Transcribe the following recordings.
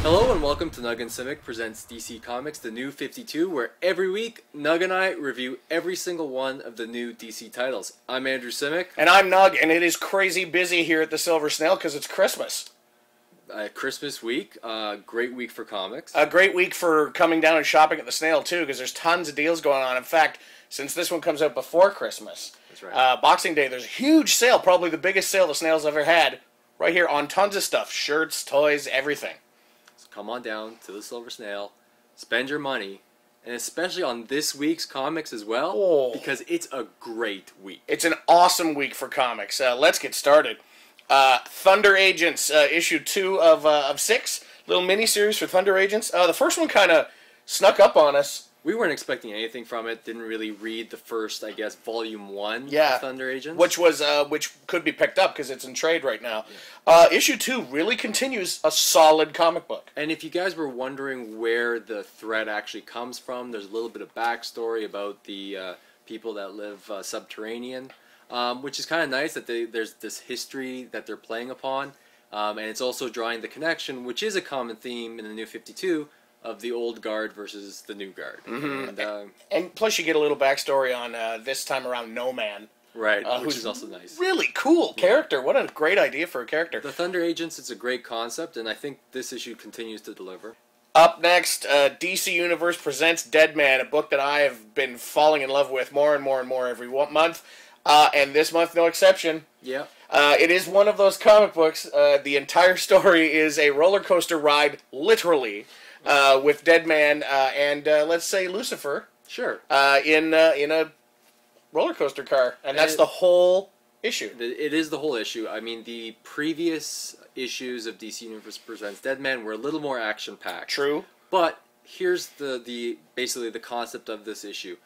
Hello and welcome to Nug Cymek presents DC Comics, the New 52, where every week Nug and I review every single one of the new DC titles. I'm Andrew Cymek. And I'm Nug, and it is crazy busy here at the Silver Snail because it's Christmas. Christmas week, great week for comics. A great week for coming down and shopping at the Snail, too, because there's tons of deals going on. In fact, since this one comes out before Christmas, That's right. Boxing Day, there's a huge sale, probably the biggest sale the Snail's ever had, right here on tons of stuff, shirts, toys, everything. Come on down to the Silver Snail, spend your money, and especially on this week's comics as well, because it's a great week. It's an awesome week for comics. Let's get started. Thunder Agents, issue 2 of 6, little mini-series for Thunder Agents. The first one kind of snuck up on us. We weren't expecting anything from it, didn't really read the first, I guess, volume 1 of Thunder Agents. Which could be picked up because it's in trade right now. Issue 2 really continues a solid comic book. And if you guys were wondering where the threat actually comes from, there's a little bit of backstory about the people that live subterranean, which is kind of nice that there's this history that they're playing upon. And it's also drawing the connection, which is a common theme in the New 52, of the old guard versus the new guard. Mm-hmm. And plus you get a little backstory on, this time around, No Man. Right, which is also nice. Really cool character. What a great idea for a character. The Thunder Agents, it's a great concept, and I think this issue continues to deliver. Up next, DC Universe presents Deadman, a book that I have been falling in love with more and more and more every month. And this month, no exception. Yeah. It is one of those comic books. The entire story is a roller coaster ride, literally, with Deadman and let's say Lucifer. Sure. In a roller coaster car, and that's the whole issue. It is the whole issue. I mean, the previous issues of DC Universe Presents Deadman were a little more action-packed. True. But here's basically the concept of this issue.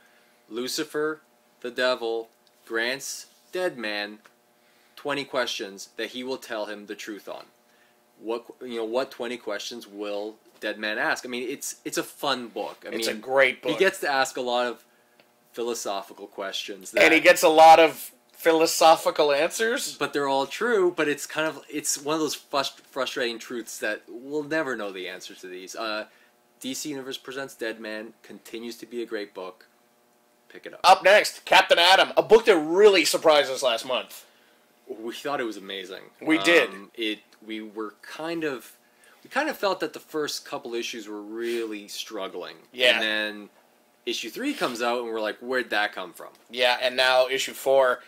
Lucifer, the devil, grants Deadman 20 questions that he will tell him the truth on. What 20 questions will Deadman ask? I mean, it's a fun book. It's a great book. He gets to ask a lot of philosophical questions. And he gets a lot of philosophical answers. But they're all true, but it's one of those frustrating truths that we'll never know the answer to these. DC Universe Presents Deadman continues to be a great book. Pick it up. Up next, Captain Atom, a book that really surprised us last month. We thought it was amazing. We did. We kind of felt that the first couple issues were really struggling. Yeah. And then issue 3 comes out, and we're like, where'd that come from? Yeah, and now issue 4,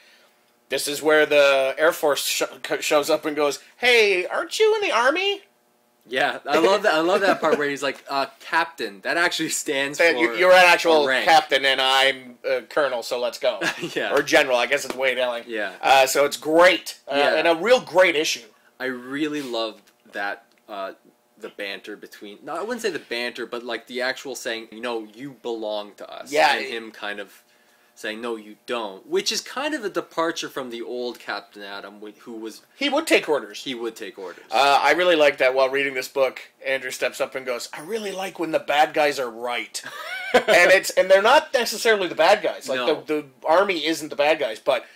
this is where the Air Force shows up and goes, "Hey, aren't you in the Army?" Yeah, I love that. I love that part where he's like, "Captain." That actually stands for you're an actual rank. captain, and I'm a colonel, so let's go. Yeah. Or general, I guess it's Wade Elling. Yeah. So it's great, Yeah. and a real great issue. I really loved that. The banter between, no, I wouldn't say the banter, but like the actual saying, you belong to us. Yeah. And him kind of saying, no, you don't. Which is kind of a departure from the old Captain Atom, who was... He would take orders. He would take orders. I really like that while reading this book. Andrew steps up and goes, "I really like when the bad guys are right." and they're not necessarily the bad guys. Like, No. the Army isn't the bad guys, but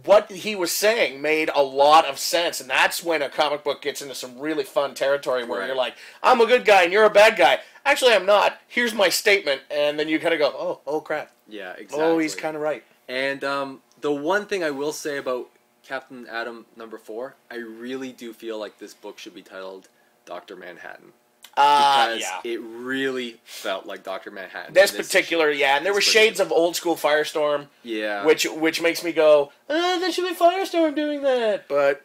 what he was saying made a lot of sense, and that's when a comic book gets into some really fun territory where you're like, I'm a good guy and you're a bad guy. Actually, I'm not. Here's my statement, and then you kind of go, oh crap. Yeah, exactly. Oh, he's kind of right. And the one thing I will say about Captain Atom #4, I really do feel like this book should be titled Dr. Manhattan. Because it really felt like Dr. Manhattan. This particular, and there were shades of old school Firestorm. Yeah. Which makes me go, there should be Firestorm doing that. But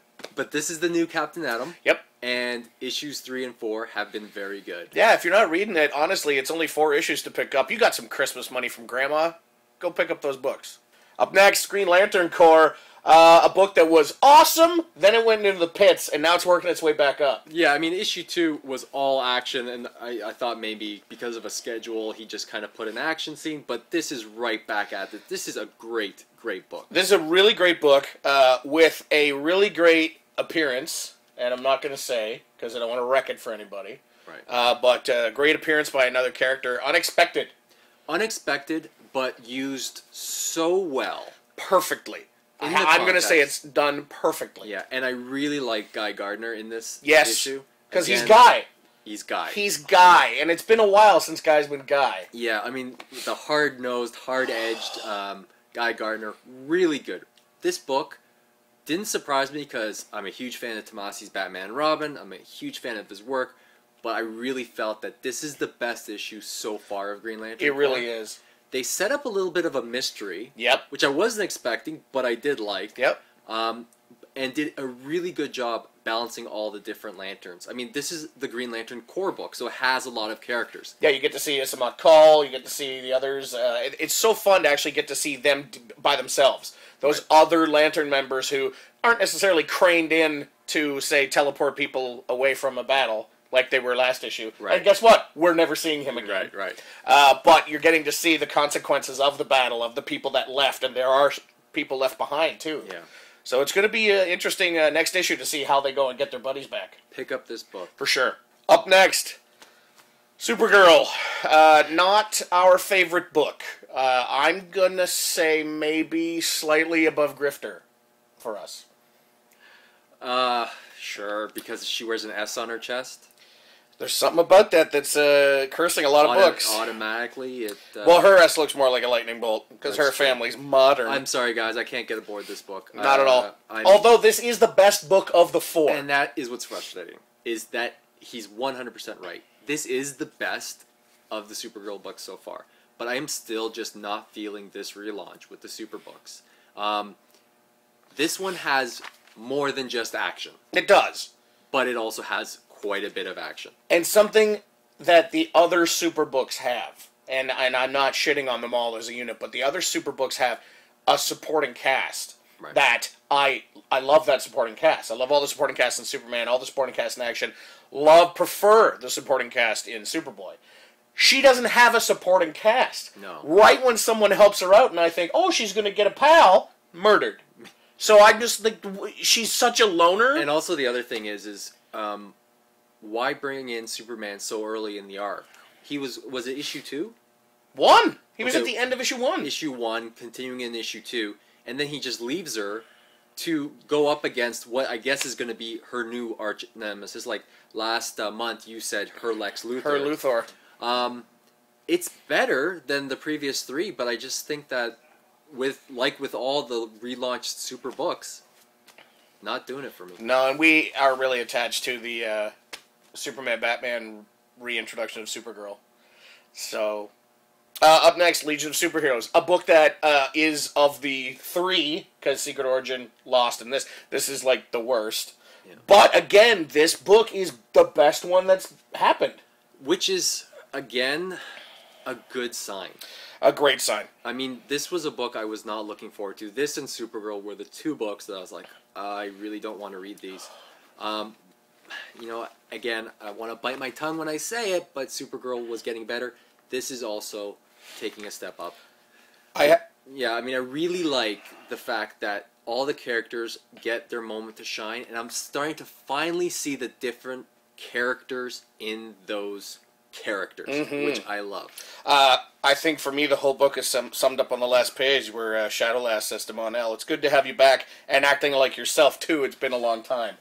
this is the new Captain Atom. Yep. And issues 3 and 4 have been very good. Yeah, if you're not reading it, honestly, it's only 4 issues to pick up. You got some Christmas money from Grandma. Go pick up those books. Up next, Green Lantern Corps. A book that was awesome, then it went into the pits, and now it's working its way back up. Yeah, I mean, issue 2 was all action, and I thought maybe because of a schedule, he just kind of put an action scene, but this is right back at it. This is a great, great book. This is a really great book, with a really great appearance, and I'm not going to say, because I don't want to wreck it for anybody. Right. But great appearance by another character. Unexpected. Unexpected, but used so well. Perfectly. I'm going to say it's done perfectly. Yeah, and I really like Guy Gardner in this issue. Because he's Guy. He's Guy. He's Guy, and it's been a while since Guy's been Guy. Yeah, I mean, the hard-nosed, hard-edged Guy Gardner, really good. This book didn't surprise me because I'm a huge fan of Tomasi's Batman and Robin. I'm a huge fan of his work, but I really felt that this is the best issue so far of Green Lantern. It really is. They set up a little bit of a mystery, Yep, which I wasn't expecting, but I did like. Yep. And did a really good job balancing all the different lanterns. I mean, this is the Green Lantern core book, so it has a lot of characters. Yeah, you get to see Isamat Kal, you get to see the others. It's so fun to actually get to see them by themselves. Those other Lantern members who aren't necessarily craned in to, say, teleport people away from a battle, like they were last issue. Right. And guess what? We're never seeing him again. Right. But you're getting to see the consequences of the battle, of the people that left, and there are people left behind, too. Yeah. So it's going to be an interesting next issue to see how they go and get their buddies back. Pick up this book. For sure. Up next, Supergirl. Not our favorite book. I'm going to say maybe slightly above Grifter for us. Sure, because she wears an S on her chest. There's something about that that's cursing a lot of books. Automatically, it... well, her S looks more like a lightning bolt, because her family's modern. I'm sorry, guys, I can't get aboard this book. Not at all. Although this is the best book of the four. And that is what's frustrating, is that he's 100% right. This is the best of the Supergirl books so far. But I am still just not feeling this relaunch with the Super books. This one has more than just action. It does. But it also has quite a bit of action. And something that the other super books have, and I'm not shitting on them all as a unit, but the other super books have a supporting cast. Right. That I love that supporting cast. I love all the supporting cast in Superman, all the supporting cast in Action. Prefer the supporting cast in Superboy. She doesn't have a supporting cast. No. Right when someone helps her out and I think, oh, she's going to get a pal, murdered. So I just like, she's such a loner. And also the other thing is why bring in Superman so early in the arc? He was it issue 2? 1. He was at the end of issue 1. Issue 1, continuing in issue 2, and then he just leaves her to go up against what I guess is going to be her new arch nemesis. Like last month, you said her Lex Luthor. Her Luthor. It's better than the previous 3, but I just think that with all the relaunched super books, not doing it for me. No, and we are really attached to the Superman Batman reintroduction of Supergirl. So, up next, Legion of Superheroes, a book that is of the 3, because Secret Origin lost in this. This is like the worst. Yeah. But again, this book is the best one that's happened. Which is, again, a good sign. A great sign. I mean, this was a book I was not looking forward to. This and Supergirl were the 2 books that I was like, I really don't want to read these. You know, again, I want to bite my tongue when I say it, but Supergirl was getting better. This is also taking a step up. Yeah, I mean, I really like the fact that all the characters get their moment to shine, and I'm starting to finally see the different characters in those characters, which I love. I think for me, the whole book is summed up on the last page where Shadowlass says to Mon-El, it's good to have you back and acting like yourself, too. It's been a long time.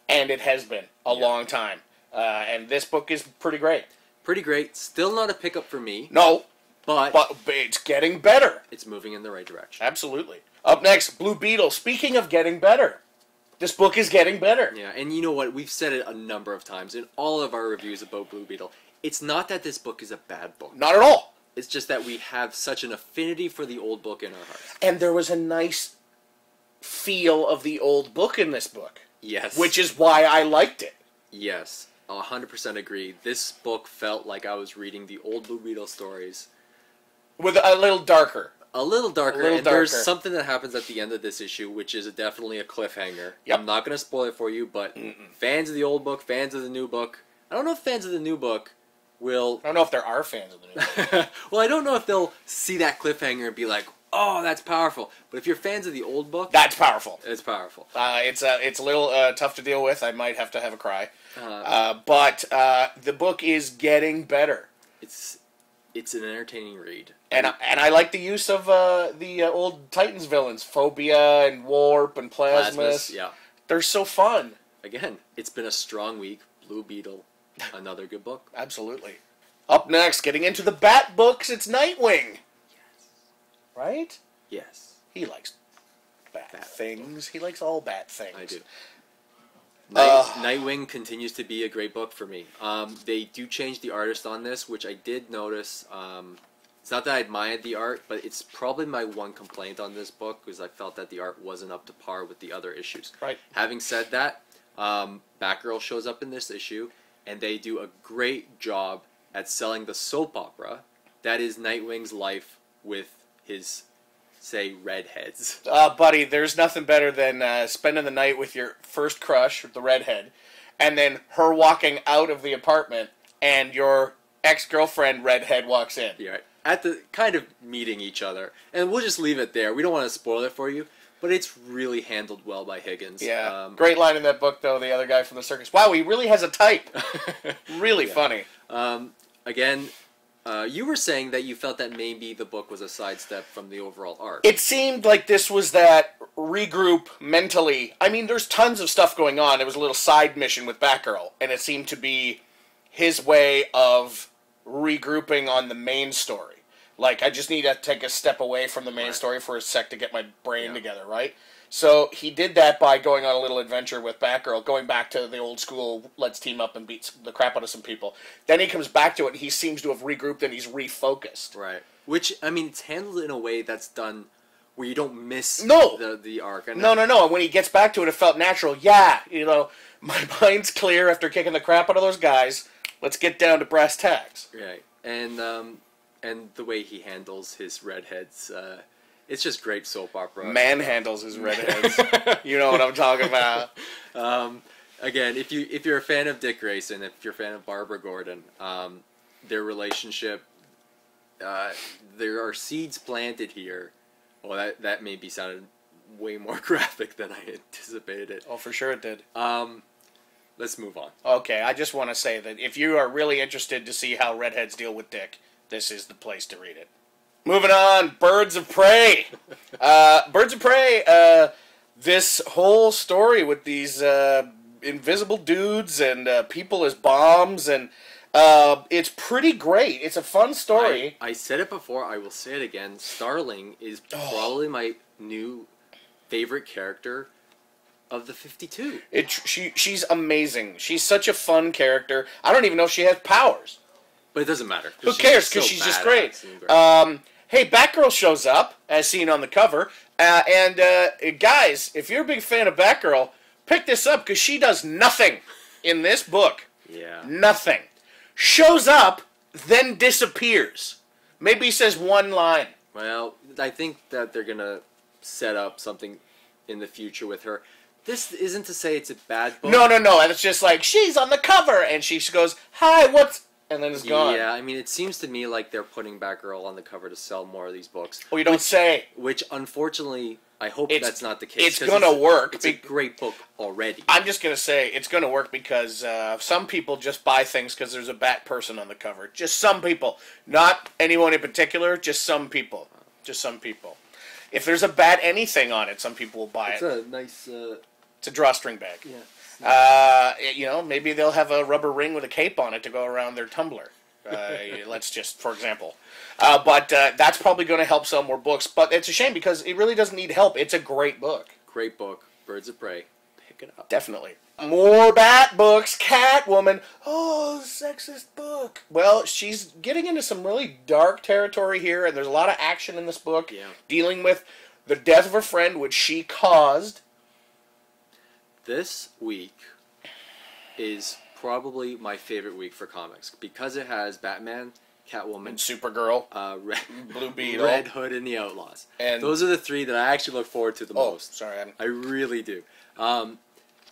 And it has been a long time. And this book is pretty great. Pretty great. Still not a pickup for me. No. But it's getting better. It's moving in the right direction. Absolutely. Up next, Blue Beetle. Speaking of getting better, this book is getting better. Yeah, and you know what? We've said it a number of times in all of our reviews about Blue Beetle. It's not that this book is a bad book. Not at all. It's just that we have such an affinity for the old book in our hearts. And there was a nice feel of the old book in this book. Yes. Which is why I liked it. Yes. 100% agree. This book felt like I was reading the old Blue Beetle stories. With a little darker. A little darker. And there's something that happens at the end of this issue, which is definitely a cliffhanger. Yep. I'm not going to spoil it for you, but fans of the old book, fans of the new book. I don't know if fans of the new book will... I don't know if there are fans of the new book. Well, I don't know if they'll see that cliffhanger and be like, oh, that's powerful. But if you're fans of the old book... That's powerful. It's powerful. It's a little tough to deal with. I might have to have a cry. But the book is getting better. It's an entertaining read. And I like the use of the old Titans villains. Phobia and Warp and Plasmus. Yeah. They're so fun. Again, it's been a strong week. Blue Beetle Another good book. Absolutely. Up next, getting into the Bat books, it's Nightwing. Yes. Right? Yes. He likes bat things. He likes all bat things. I do. Nightwing continues to be a great book for me. They do change the artist on this, which I did notice. It's not that I admired the art, but it's probably my one complaint on this book, because I felt that the art wasn't up to par with the other issues. Right. Having said that, Batgirl shows up in this issue, and they do a great job at selling the soap opera that is Nightwing's life with his, say, redheads. Buddy, there's nothing better than spending the night with your first crush, the redhead, and then her walking out of the apartment, and your ex-girlfriend redhead walks in. Yeah, at the kind of meeting each other. And we'll just leave it there. We don't want to spoil it for you, but it's really handled well by Higgins. Yeah, great line in that book, though, the other guy from the circus. Wow, he really has a type. Really funny. Again, you were saying that you felt that maybe the book was a sidestep from the overall arc. It seemed like this was that regroup mentally. I mean, there's tons of stuff going on. It was a little side mission with Batgirl, and it seemed to be his way of regrouping on the main story. Like, I just need to take a step away from the main story for a sec to get my brain together, right? So he did that by going on a little adventure with Batgirl, going back to the old school, let's team up and beat the crap out of some people. Then he comes back to it, and he seems to have regrouped, and he's refocused. Right. Which, I mean, it's handled in a way that's done where you don't miss the arc. No. And when he gets back to it, it felt natural. Yeah, my mind's clear after kicking the crap out of those guys. Let's get down to brass tacks. Right. And the way he handles his redheads, it's just great soap opera. Manhandles his redheads. You know what I'm talking about. Again, if you're a fan of Dick Grayson, if you're a fan of Barbara Gordon, their relationship, there are seeds planted here. Well, that maybe sounded way more graphic than I anticipated it. Oh, for sure it did. Let's move on. Okay, I just want to say that if you are really interested to see how redheads deal with Dick, this is the place to read it. Moving on, Birds of Prey. Birds of Prey, this whole story with these invisible dudes and people as bombs, and it's pretty great. It's a fun story. I said it before, I will say it again. Starling is probably my new favorite character of the 52. She's amazing. She's such a fun character. I don't even know if she has powers. But it doesn't matter. Who cares? Because she's just great. Hey, Batgirl shows up, as seen on the cover. And guys, if you're a big fan of Batgirl, pick this up, because she does nothing in this book. Yeah. Nothing. Shows up, then disappears. Maybe says one line. Well, I think that they're going to set up something in the future with her. This isn't to say it's a bad book. No. And it's just like, she's on the cover, and she goes, hi, what's... And then it's gone. Yeah, I mean, it seems to me like they're putting Batgirl on the cover to sell more of these books. Well, you don't say. Which, unfortunately, I hope that's not the case. It's going to work. It's a great book already. I'm just going to say it's going to work because some people just buy things because there's a bat person on the cover. Just some people. Not anyone in particular, just some people. Just some people. If there's a bat anything on it, some people will buy it. It's a nice... It's a drawstring bag. Yeah. Maybe they'll have a rubber ring with a cape on it to go around their tumbler. Let's just, for example. But that's probably going to help sell more books. But it's a shame because it really doesn't need help. It's a great book. Great book. Birds of Prey. Pick it up. Definitely. More Bat books. Catwoman. Oh, sexist book. Well, she's getting into some really dark territory here, and there's a lot of action in this book. Yeah. Dealing with the death of her friend, which she caused. This week is probably my favorite week for comics because it has Batman, Catwoman, and Supergirl, Blue Beetle, Red Hood, and the Outlaws. And those are the three that I actually look forward to the most. Sorry, I really do. And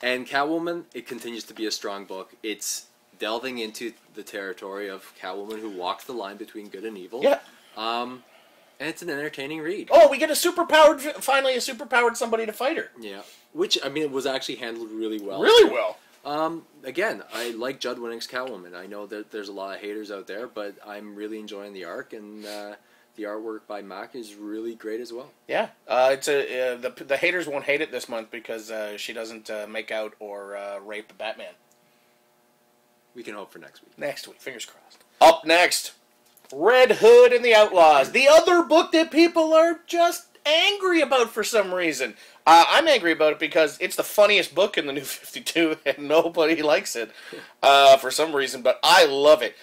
Catwoman, it continues to be a strong book. It's delving into the territory of Catwoman who walks the line between good and evil. Yeah. And it's an entertaining read. Oh, we get finally a superpowered somebody to fight her. Yeah. Which, I mean, it was actually handled really well. Really well. Again, I like Judd Winning's Catwoman. I know that there's a lot of haters out there, but I'm really enjoying the arc, and the artwork by Mac is really great as well. Yeah. The haters won't hate it this month because she doesn't make out or rape Batman. We can hope for next week. Next week, fingers crossed. Up next, Red Hood and the Outlaws. The other book that people are just angry about for some reason. I'm angry about it because it's the funniest book in the New 52 and nobody likes it for some reason, but I love it.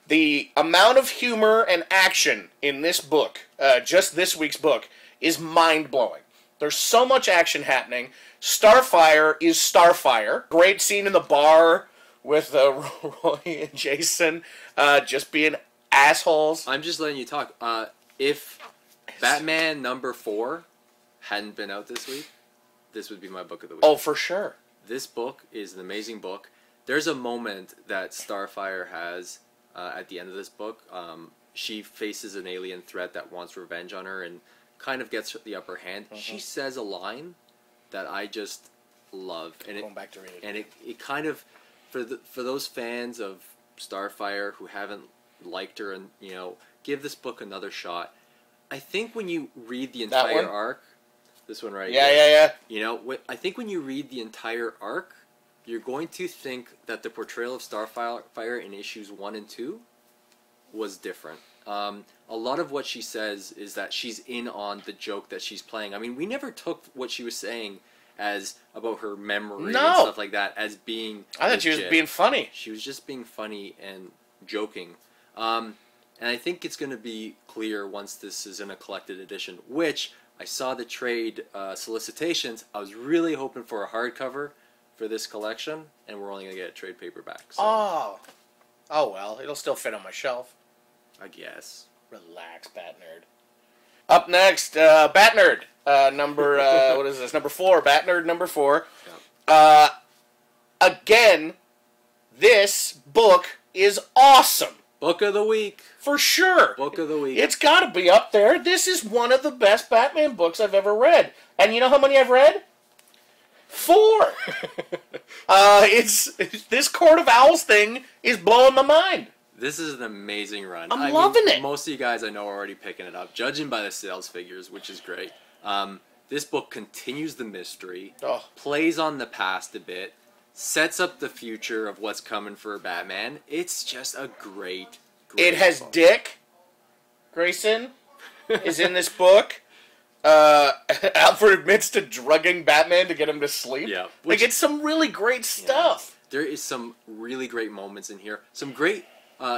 The amount of humor and action in this book, just this week's book, is mind-blowing. There's so much action happening. Starfire is Starfire. Great scene in the bar with Roy and Jason just being assholes. I'm just letting you talk. If Batman #4 hadn't been out this week, this would be my book of the week. Oh, for sure. This book is an amazing book. There's a moment that Starfire has at the end of this book. She faces an alien threat that wants revenge on her and kind of gets the upper hand. She says a line that I just love, and Going back to read it. And it kind of, for those fans of Starfire who haven't liked her, and give this book another shot. I think when you read the entire arc, this one right here. Yeah. I think when you read the entire arc, you're going to think that the portrayal of Starfire in issues 1 and 2 was different. A lot of what she says is that she's in on the joke that she's playing. I mean, we never took what she was saying as about her memory and stuff like that as being I thought she was being funny. She was just being funny and joking. And I think it's going to be clear once this is in a collected edition, which I saw the trade solicitations. I was really hoping for a hardcover for this collection, and we're only going to get a trade paperback. So. Oh well, it'll still fit on my shelf. I guess. Relax, Bat Nerd. Up next, Bat Nerd, number, what is this, number 4, Bat Nerd number 4. Yeah. Again, this book is awesome. Book of the week. For sure. Book of the week. It's got to be up there. This is one of the best Batman books I've ever read. And you know how many I've read? 4. This Court of Owls thing is blowing my mind. This is an amazing run. I'm loving it. Most of you guys I know are already picking it up, judging by the sales figures, which is great. This book continues the mystery, plays on the past a bit, sets up the future of what's coming for Batman. It's just a great It has book. Dick Grayson is in this book. Alfred admits to drugging Batman to get him to sleep. Yeah. Like, it's some really great stuff. There is some really great moments in here. Some great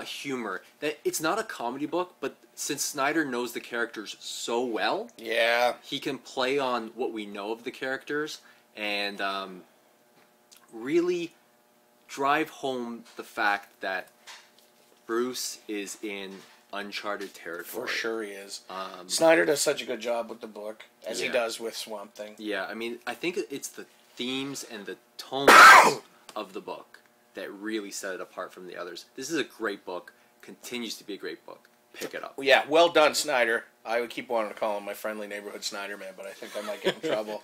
humor. That it's not a comedy book, but since Snyder knows the characters so well, he can play on what we know of the characters and really drive home the fact that Bruce is in uncharted territory. For sure he is. Snyder does such a good job with the book, as he does with Swamp Thing. Yeah, I mean, I think it's the themes and the tone of the book that really set it apart from the others. This is a great book. Continues to be a great book. Pick it up. Yeah, well done, Snyder. I would keep wanting to call him my friendly neighborhood Snyder Man, but I think I might get in trouble.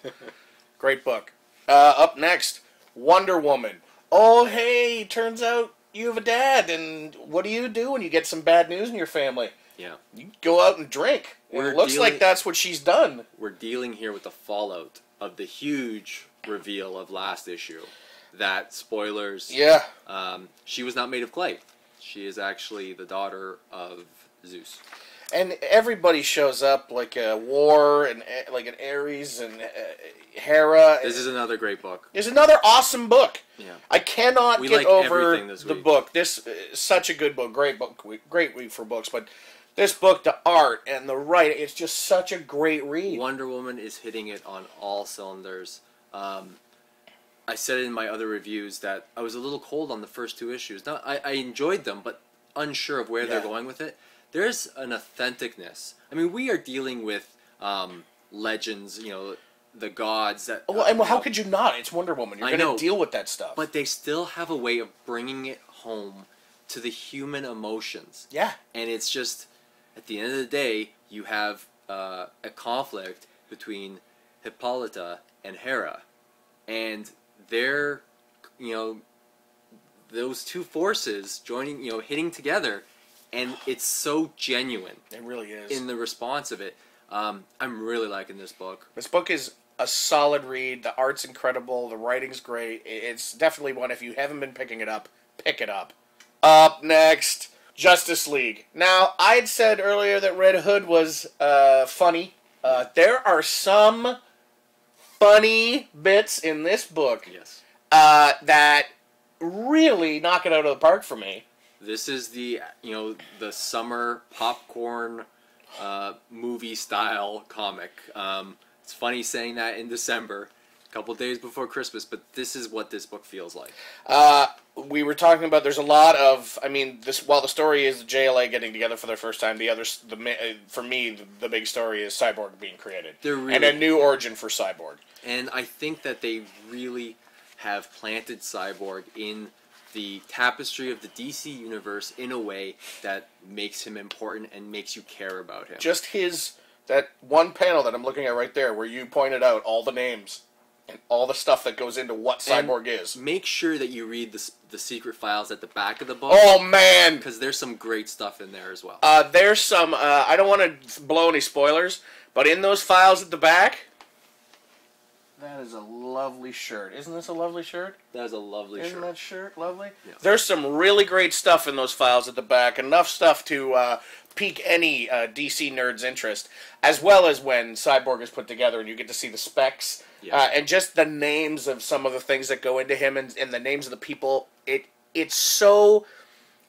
Great book. Up next, Wonder Woman. Oh, hey, turns out you have a dad, and what do you do when you get some bad news in your family? Yeah. You go out and drink. It looks like that's what she's done. We're dealing here with the fallout of the huge reveal of last issue. That, spoilers, she was not made of clay. She is actually the daughter of Zeus. And everybody shows up, like a War, and like an Ares, and Hera. This is another great book. It's another awesome book. Yeah. I cannot get over the week. book. This is such a good book. Great book. Great week for books, but this book, the art and the writing, it's just such a great read. Wonder Woman is hitting it on all cylinders. I said in my other reviews that I was a little cold on the first 2 issues. Now, I enjoyed them, but unsure of where they're going with it. There's an authenticness. I mean, we are dealing with legends, the gods. That. How could you not? It's Wonder Woman. You're going to deal with that stuff. But they still have a way of bringing it home to the human emotions. Yeah. And it's just, at the end of the day, you have a conflict between Hippolyta and Hera. And they're, those two forces joining, hitting together, and it's so genuine. It really is. In the response of it. I'm really liking this book. This book is a solid read. The art's incredible. The writing's great. It's definitely one, if you haven't been picking it up, pick it up. Up next, Justice League. Now, I'd said earlier that Red Hood was funny. There are some funny bits in this book that really knock it out of the park for me. This is the summer popcorn movie style comic. It's funny saying that in December, a couple days before Christmas, but this is what this book feels like. We were talking about there's a lot of, while the story is the JLA getting together for their first time, for me, the big story is Cyborg being created. And a new origin for Cyborg. And I think that they really have planted Cyborg in the tapestry of the DC universe in a way that makes him important and makes you care about him. Just that one panel that I'm looking at right there where you pointed out all the names and all the stuff that goes into what Cyborg is. Make sure that you read the secret files at the back of the book. Oh, man! Because there's some great stuff in there as well. There's some, I don't want to blow any spoilers, but in those files at the back, that is a lovely shirt. Isn't this a lovely shirt? That is a lovely shirt. Isn't that shirt lovely? Yeah. There's some really great stuff in those files at the back. Enough stuff to pique any DC nerd's interest. As well as when Cyborg is put together and you get to see the specs. And just the names of some of the things that go into him and the names of the people. It's so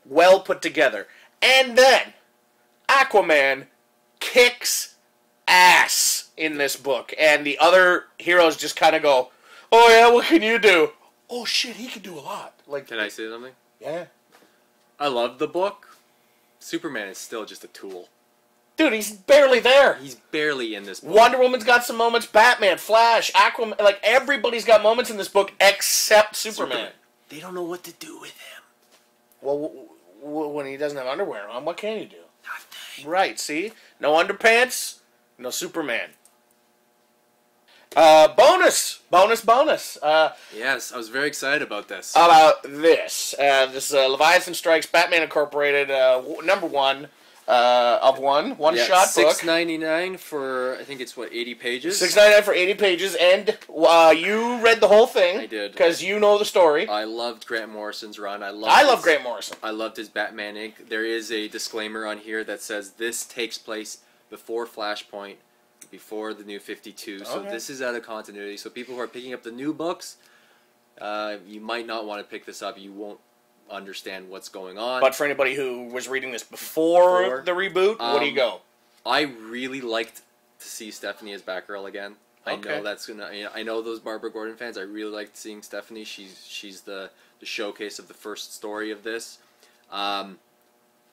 well put together. And then, Aquaman kicks ass in this book, and the other heroes just kind of go, "Oh yeah, what can you do?" "Oh shit, he can do a lot." Can I say something? Yeah. I love the book. Superman is still just a tool. Dude, he's barely there. He's barely in this book. Wonder Woman's got some moments. Batman, Flash, Aquaman, everybody's got moments in this book except Superman. They don't know what to do with him. Well, when he doesn't have underwear on, what can he do? Nothing. Right, see? No underpants. No Superman. Bonus! Yes, I was very excited about this. This Leviathan Strikes Batman Incorporated #1 one shot book. $6.99 for I think it's 80 pages. $6.99 for 80 pages, and you read the whole thing. I did because you know the story. I loved Grant Morrison's run. I love Grant Morrison. I loved his Batman Inc. There is a disclaimer on here that says this takes place before Flashpoint, before the New 52. So this is out of continuity. So people who are picking up the new books, you might not want to pick this up. You won't understand what's going on. But for anybody who was reading this before the reboot, what do you go? I really liked to see Stephanie as Batgirl again. I know that's gonna. I know those Barbara Gordon fans. I really liked seeing Stephanie. She's the showcase of the first story of this.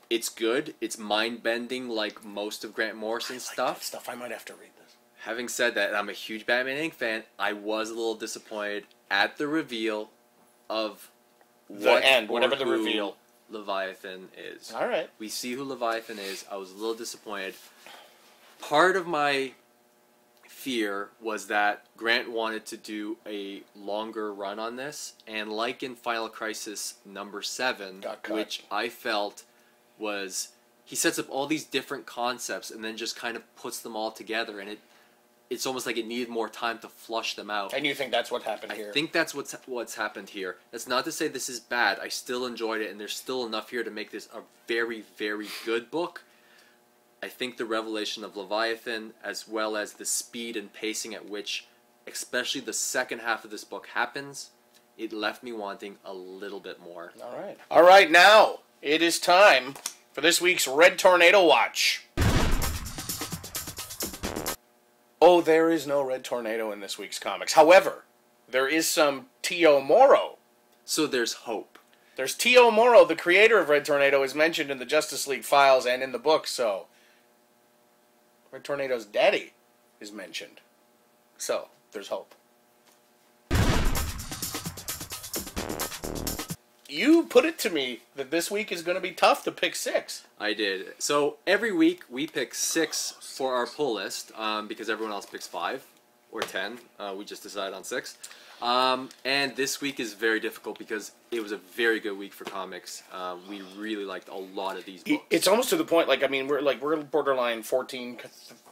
It's good. It's mind-bending like most of Grant Morrison's stuff. I might have to read this. Having said that, and I'm a huge Batman Inc. fan, I was a little disappointed at the reveal of whatever the reveal. Leviathan is. All right. We see who Leviathan is. I was a little disappointed. Part of my fear was that Grant wanted to do a longer run on this, and like in Final Crisis #7, which I felt was he sets up all these different concepts and then just kind of puts them all together, and it's almost like it needed more time to flush them out. And you think that's what happened here? I think that's what's happened here. That's not to say this is bad. I still enjoyed it, and there's still enough here to make this a very, very good book. I think the revelation of Leviathan, as well as the speed and pacing at which, especially the second half of this book happens, it left me wanting a little bit more. All right, now it is time for this week's Red Tornado Watch. Oh, there is no Red Tornado in this week's comics. However, there is some T.O. Morrow. So there's hope. There's T.O. Morrow, the creator of Red Tornado, is mentioned in the Justice League files and in the book, so Red Tornado's daddy is mentioned. So, there's hope. You put it to me that this week is going to be tough to pick 6. I did. So every week we pick 6 for our pull list because everyone else picks 5 or 10. We just decided on 6. And this week is very difficult because it was a very good week for comics. We really liked a lot of these books. It's almost to the point, we're borderline 14,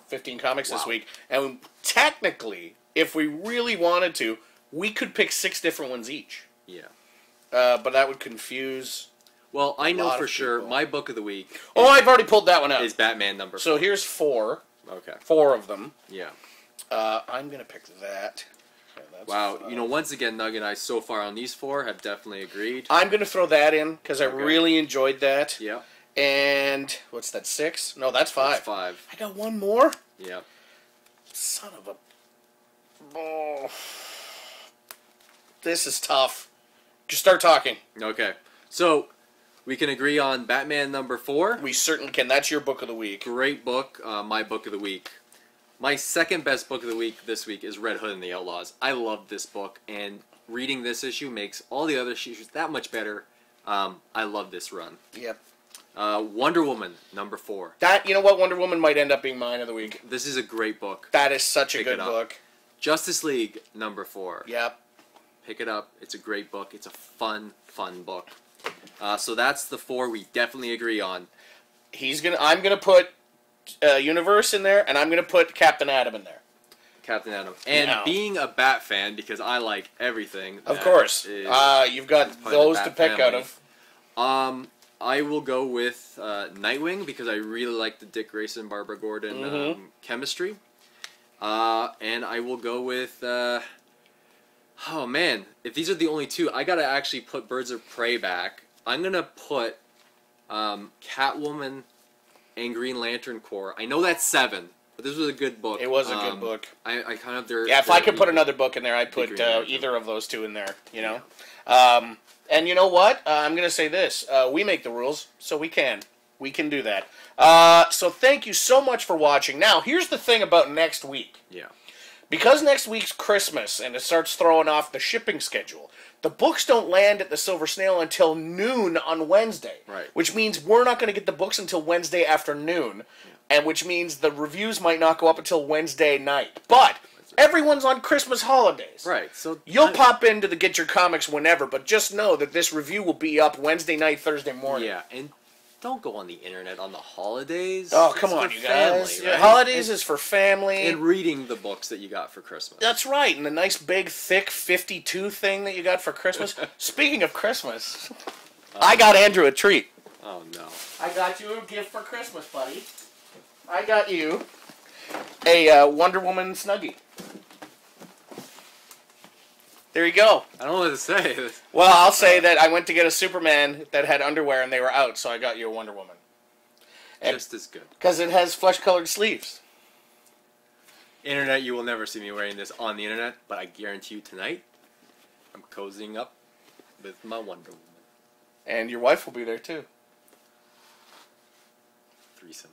15 comics this week. And technically, if we really wanted to, we could pick 6 different ones each. Yeah. but that would confuse. Well, I know lot for of sure people. my book of the week Oh, I've already pulled that one out. is Batman number 4. So here's 4. Okay. 4 of them. Yeah. I'm gonna pick that. Yeah, that's Wow. 5. You know, once again, Nug and I so far on these 4 have definitely agreed. I'm gonna throw that in because I Okay. really enjoyed that. Yeah. And what's that? 6? No, that's 5. That's 5. I got one more. Yeah. Son of a. Oh. This is tough. Just start talking. Okay. So, we can agree on Batman number 4. We certainly can. That's your book of the week. Great book. My book of the week. My second best book of the week this week is Red Hood and the Outlaws. I love this book, and reading this issue makes all the other issues that much better. I love this run. Yep. Wonder Woman number 4. That, you know what? Wonder Woman might end up being mine of the week. This is a great book. That is such a Pick good it up. book. Justice League number 4. Yep. Pick it up. It's a great book. It's a fun book. So that's the 4 we definitely agree on. I'm gonna put Universe in there, and I'm gonna put Captain Atom in there. Captain Atom. And No. being a Bat fan, because I like everything. Of that course. is You've got part of the those to Bat pick out family. of. I will go with Nightwing because I really like the Dick Grayson, Barbara Gordon chemistry. And I will go with... oh, man. If these are the only 2, I got to actually put Birds of Prey back. I'm going to put Catwoman and Green Lantern Corps. I know that's 7, but this was a good book. It was a good book. I kind of... If I could put another book in there, I'd put Green Lantern. either of those 2 in there, you know? And you know what? I'm going to say this. We make the rules, so we can. We can do that. So thank you so much for watching. Now, here's the thing about next week. Yeah. Because next week's Christmas, and it starts throwing off the shipping schedule, the books don't land at the Silver Snail until noon on Wednesday. Right. Which means we're not going to get the books until Wednesday afternoon, and which means the reviews might not go up until Wednesday night. But everyone's on Christmas holidays. Right. So You'll pop into the Get Your Comics whenever, but just know that this review will be up Wednesday night, Thursday morning. Yeah, and don't go on the internet on the holidays. Oh, come It's on, for you guys. family, right? Holidays is for family. And reading the books that you got for Christmas. That's right, and the nice big thick 52 thing that you got for Christmas. Speaking of Christmas, I got Andrew a treat. Oh no. I got you a gift for Christmas, buddy. I got you a Wonder Woman Snuggie. There you go. I don't know what to say. Well, I'll say that I went to get a Superman that had underwear and they were out, so I got you a Wonder Woman. Just as good. Because it has flesh-colored sleeves. Internet, you will never see me wearing this on the internet, but I guarantee you tonight, I'm cozying up with my Wonder Woman. And your wife will be there, too. Threesome.